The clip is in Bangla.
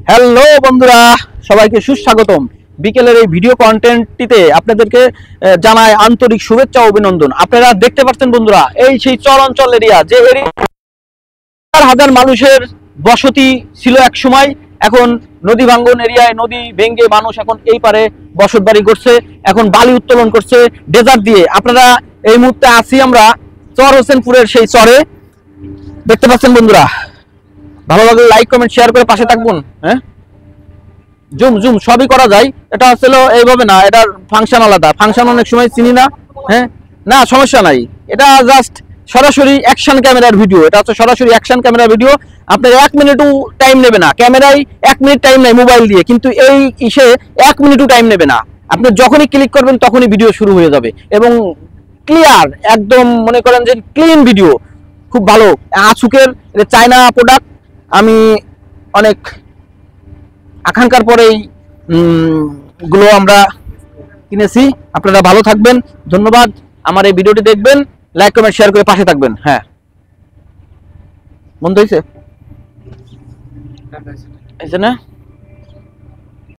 হ্যালো বন্ধুরা, সবাইকে সুস্বাগতম। বিকেলের এই ভিডিও কন্টেন্টটিতে আপনাদেরকে জানাই আন্তরিক শুভেচ্ছা ও অভিনন্দন। আপনারা দেখতে পাচ্ছেন বন্ধুরা, এই সেই চর অঞ্চল এরিয়া, যে এরিয়া হাজার মানুষের বসতি ছিল এক সময়। এখন নদী ভাঙ্গন এরিয়ায় নদী ভেঙ্গে মানুষ এখন এই পারে বসত বাড়ি করছে, এখন বালি উত্তোলন করছে ডেজার্ট দিয়ে। আপনারা এই মুহূর্তে আছি আমরা চর হোসেনপুরের সেই চরে, দেখতে পাচ্ছেন বন্ধুরা। ভালো লাগলে লাইক কমেন্ট শেয়ার করে পাশে থাকবেন। হ্যাঁ, জুম জুম সবই করা যায়, এটা আসলে এইভাবে না, এটার ফাংশন আলাদা। ফাংশন অনেক সময় চিনি না। হ্যাঁ, না সমস্যা নাই, এটা জাস্ট সরাসরি অ্যাকশন ক্যামেরার ভিডিও। এটা হচ্ছে সরাসরি অ্যাকশন ক্যামেরার ভিডিও। আপনার 1 মিনিটও টাইম নেবে না, ক্যামেরায় 1 মিনিট টাইম নেয় মোবাইল দিয়ে, কিন্তু এই ইসে 1 মিনিটও টাইম নেবে না। আপনি যখনই ক্লিক করবেন তখনই ভিডিও শুরু হয়ে যাবে এবং ক্লিয়ার, একদম মনে করেন যে ক্লিন ভিডিও, খুব ভালো। আসুকের চায়না প্রোডাক্ট, আমি অনেক আকাঙ্ক্ষার পরেই গুলো আমরা কিনেছি। আপনারা ভালো থাকবেন, ধন্যবাদ। আমার এই ভিডিওটি দেখবেন, লাইক কমেন্ট শেয়ার করে পাশে থাকবেন। হ্যাঁ, বন্ধ হয়েছে না?